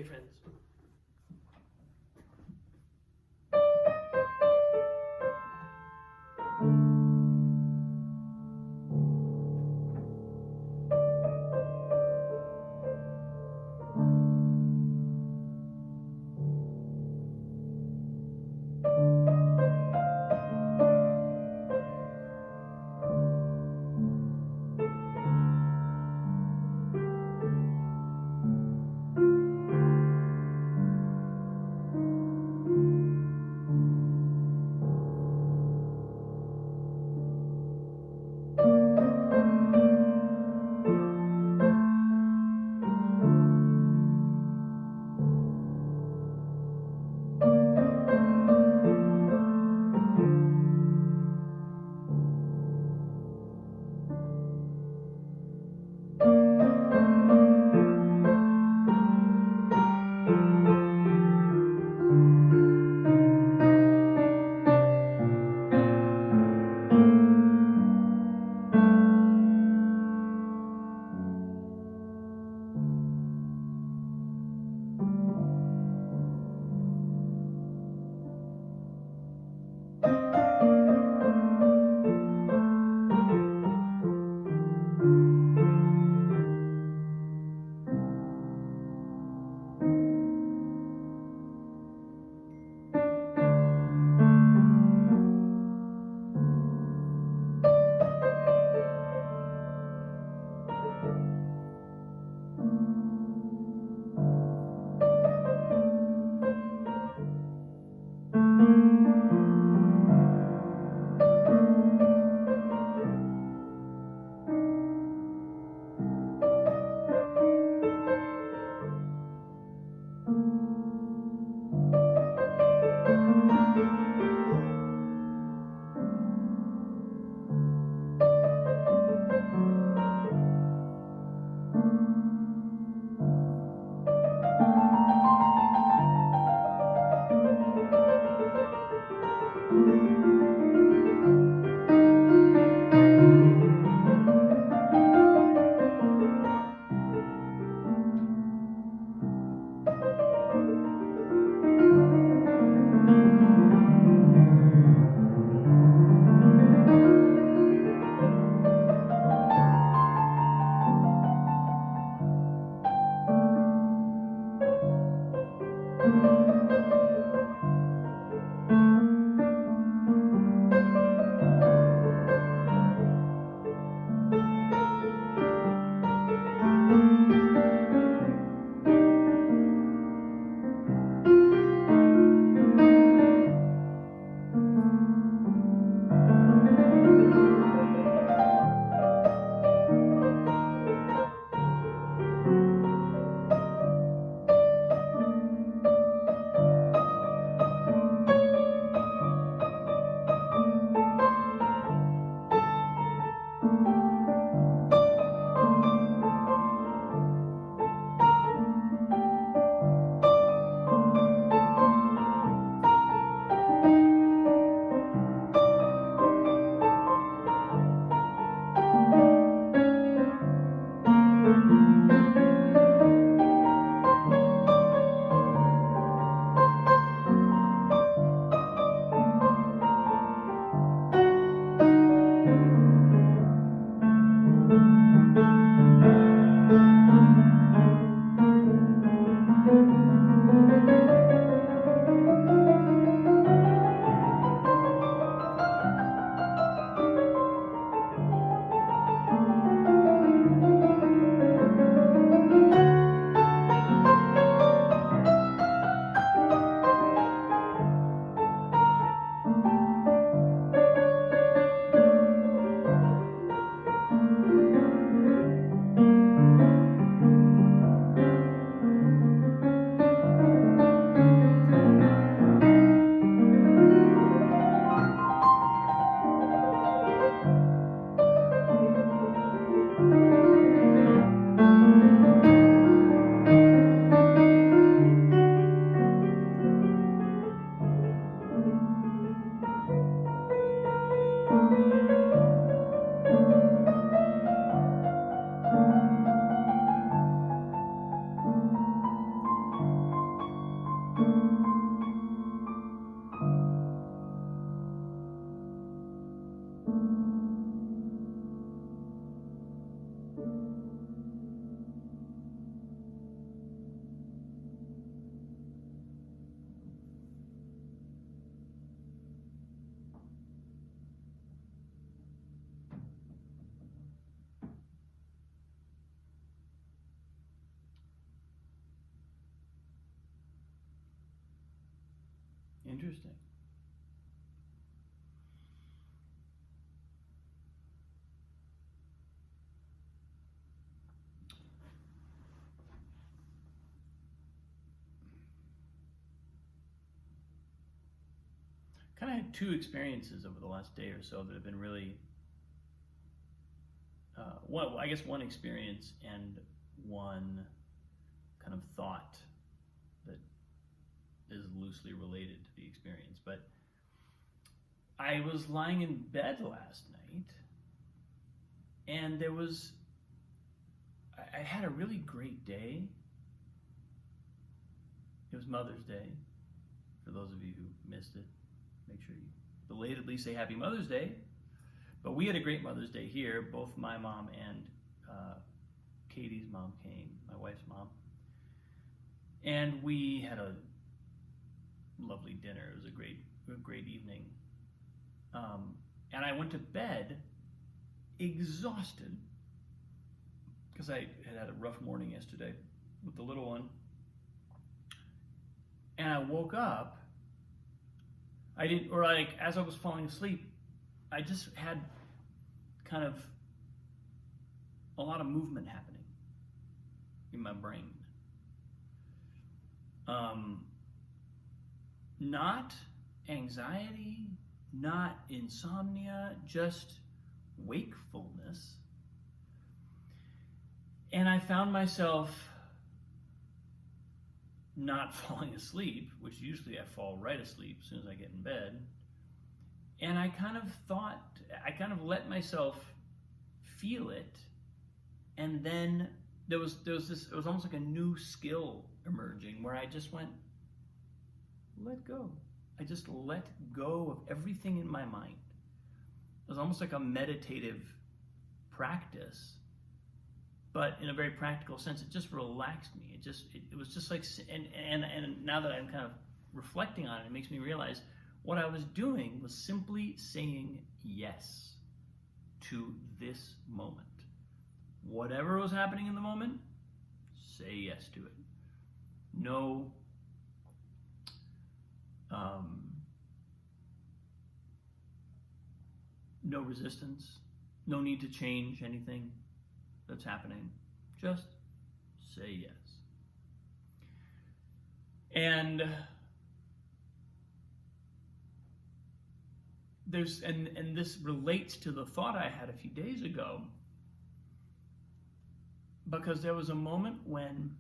Hey friends. Interesting. Kind of had two experiences over the last day or so that have been really, I guess one experience and one kind of thought that is loosely related to the experience. But I was lying in bed last night, and I had a really great day. It was Mother's Day. For those of you who missed it, make sure you belatedly say Happy Mother's Day. But we had a great Mother's Day here. Both my mom and Katie's mom came, my wife's mom. And we had a lovely dinner. It was a great evening. And I went to bed exhausted because I had a rough morning yesterday with the little one. And I woke up, as I was falling asleep, I just had kind of a lot of movement happening in my brain. Not anxiety, not insomnia, just wakefulness. And I found myself not falling asleep, which usually I fall right asleep as soon as I get in bed. And I kind of let myself feel it. And then there was this, it was almost like a new skill emerging where I just went, let go. I just let go of everything in my mind. It was almost like a meditative practice, but in a very practical sense, it just relaxed me. It was just like, and now that I'm kind of reflecting on it, it makes me realize what I was doing was simply saying yes to this moment. Whatever was happening in the moment, say yes to it. No no resistance, no need to change anything that's happening. Just say yes. And this relates to the thought I had a few days ago, because there was a moment when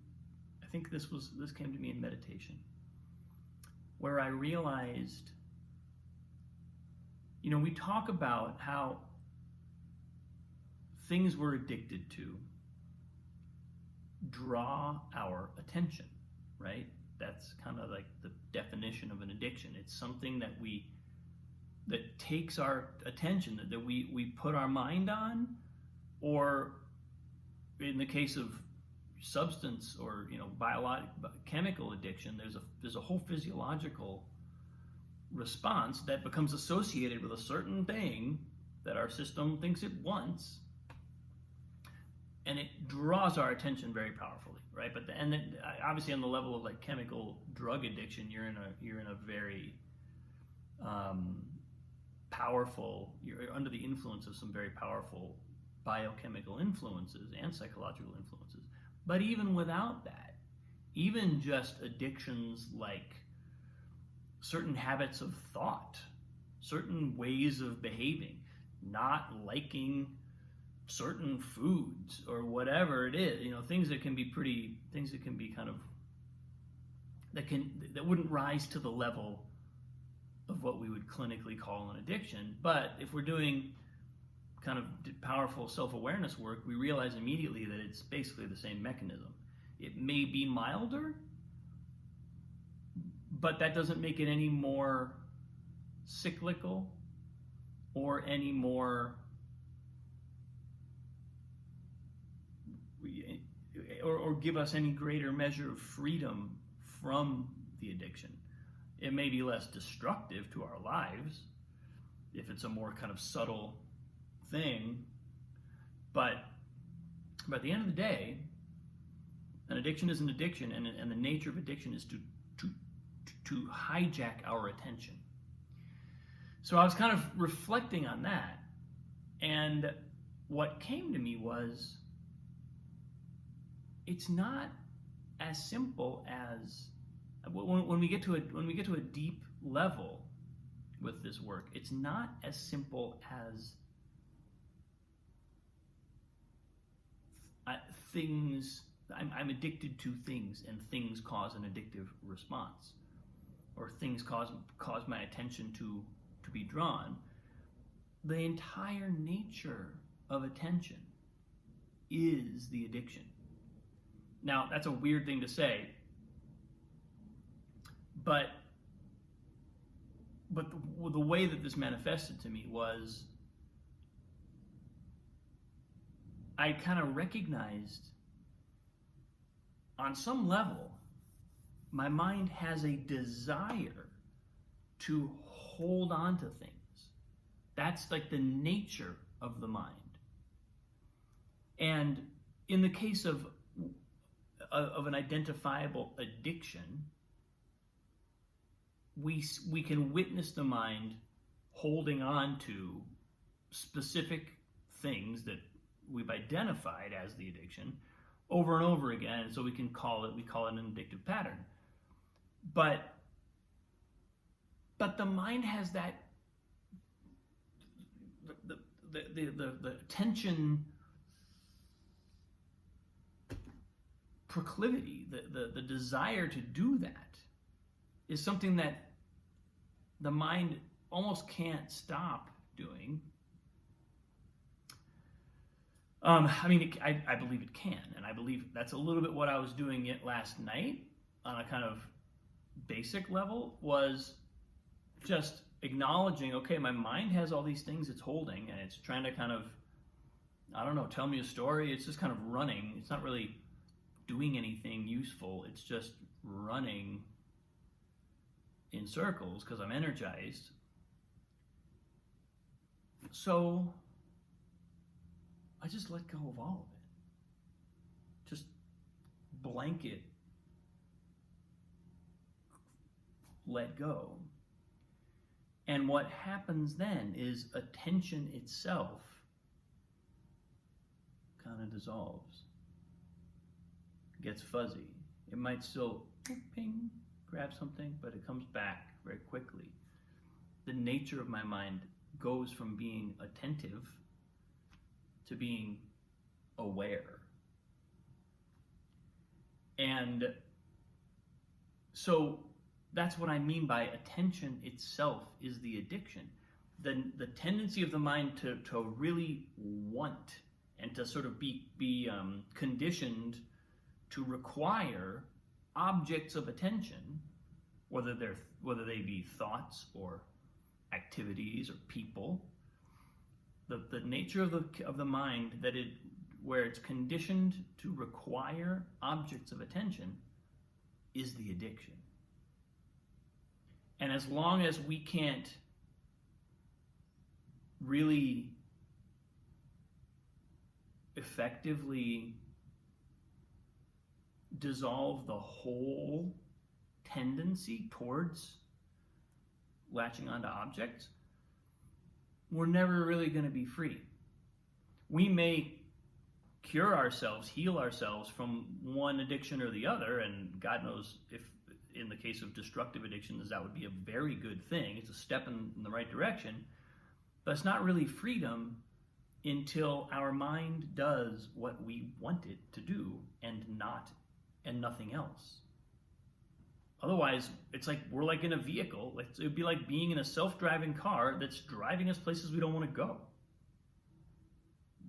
I think this came to me in meditation, where I realized, we talk about how things we're addicted to draw our attention, right? That's kind of like the definition of an addiction. It's something that takes our attention, that we put our mind on, or in the case of substance or chemical addiction, there's a whole physiological response that becomes associated with a certain thing that our system thinks it wants, and it draws our attention very powerfully, right? But then obviously on the level of like chemical drug addiction, you're in a very powerful, you're under the influence of some very powerful biochemical influences and psychological influences. But even without that, even just addictions like certain habits of thought, certain ways of behaving, not liking certain foods or whatever it is, things that can be kind of, that wouldn't rise to the level of what we would clinically call an addiction. But if we're doing kind of powerful self-awareness work, we realize immediately that it's basically the same mechanism. It may be milder, but that doesn't make it any more cyclical or any more, or give us any greater measure of freedom from the addiction. It may be less destructive to our lives if it's a more kind of subtle thing, but at the end of the day, an addiction is an addiction, and the nature of addiction is to to hijack our attention. So I was kind of reflecting on that, and what came to me was, it's not as simple as when we get to a deep level with this work. It's not as simple as things. I'm addicted to things, and things cause an addictive response, or things cause my attention to be drawn. The entire nature of attention is the addiction. Now, that's a weird thing to say, but the way that this manifested to me was, I kind of recognized, on some level, my mind has a desire to hold on to things. That's like the nature of the mind. And in the case of an identifiable addiction, we can witness the mind holding on to specific things that we've identified as the addiction over and over again, and so we call it an addictive pattern. But the mind has that the attention proclivity, the desire to do that is something that the mind almost can't stop doing. I believe it can, and I believe that's a little bit what I was doing it last night on a kind of basic level, was just acknowledging, okay, my mind has all these things it's holding, and it's trying to kind of, I don't know, tell me a story. It's just kind of running. It's not really doing anything useful. It's just running in circles because I'm energized. So I just let go of all of it. Just blanket let go. And what happens then is attention itself kind of dissolves, gets fuzzy. It might still ping, grab something, but it comes back very quickly. The nature of my mind goes from being attentive to being aware. And so that's what I mean by attention itself is the addiction. The tendency of the mind to really want and to sort of be conditioned to require objects of attention, whether they be thoughts or activities or people. The nature of the mind where it's conditioned to require objects of attention is the addiction. And as long as we can't really effectively dissolve the whole tendency towards latching onto objects, we're never really going to be free. We may cure ourselves, heal ourselves from one addiction or the other, and God knows if in the case of destructive addictions that would be a very good thing. It's a step in the right direction, but it's not really freedom until our mind does what we want it to do and nothing else. Otherwise, it's like we're like in a vehicle. It would be like being in a self-driving car that's driving us places we don't want to go.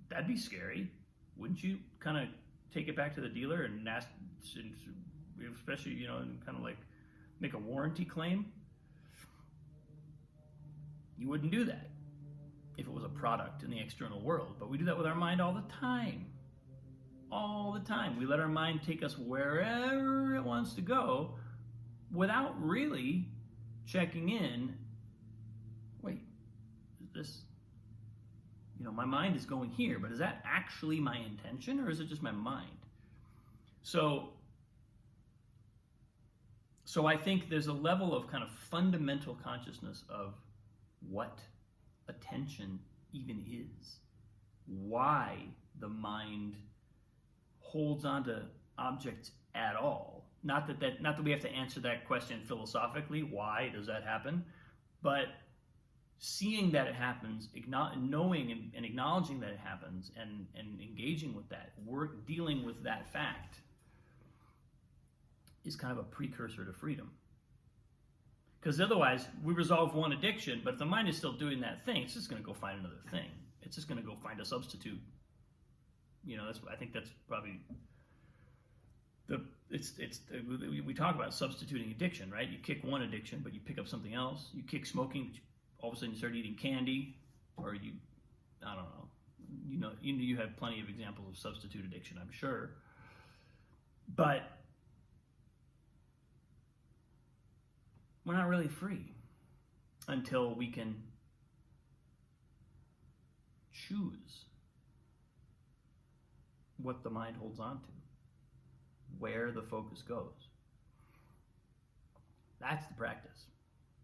That'd be scary. Wouldn't you kind of take it back to the dealer and ask, especially, and kind of like make a warranty claim? You wouldn't do that if it was a product in the external world, but we do that with our mind all the time. All the time. We let our mind take us wherever it wants to go without really checking in. Wait, is this, my mind is going here, but is that actually my intention, or is it just my mind? So So I think there's a level of kind of fundamental consciousness of what attention even is, why the mind holds on to objects at all. Not that we have to answer that question philosophically, why does that happen, but seeing that it happens, knowing and acknowledging that it happens, and engaging with that, dealing with that fact, is kind of a precursor to freedom. Because otherwise, we resolve one addiction, but if the mind is still doing that thing, it's just going to go find another thing. It's just going to go find a substitute. I think that's probably we talk about substituting addiction, right? You kick one addiction, but you pick up something else. You kick smoking, all of a sudden you start eating candy, or I don't know. You have plenty of examples of substitute addiction, I'm sure. But we're not really free until we can choose what the mind holds on to, where the focus goes. That's the practice.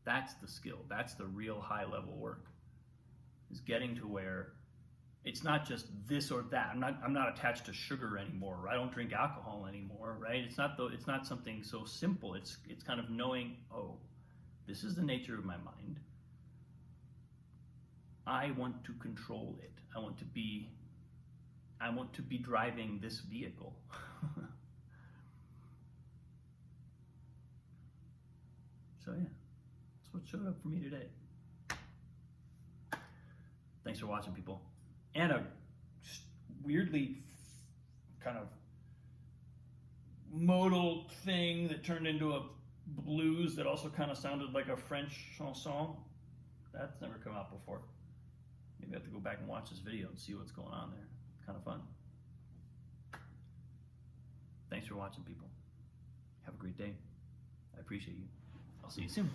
That's the skill. That's the real high-level work, is getting to where it's not just this or that. I'm not attached to sugar anymore. I don't drink alcohol anymore, right? It's not something so simple. It's kind of knowing, oh, this is the nature of my mind. I want to control it. I want to be driving this vehicle. So yeah, that's what showed up for me today. Thanks for watching, people. And a weirdly kind of modal thing that turned into a blues that also kind of sounded like a French chanson. That's never come out before. Maybe I have to go back and watch this video and see what's going on there. It's kind of fun. Thanks for watching, people. Have a great day. I appreciate you. I'll see you soon.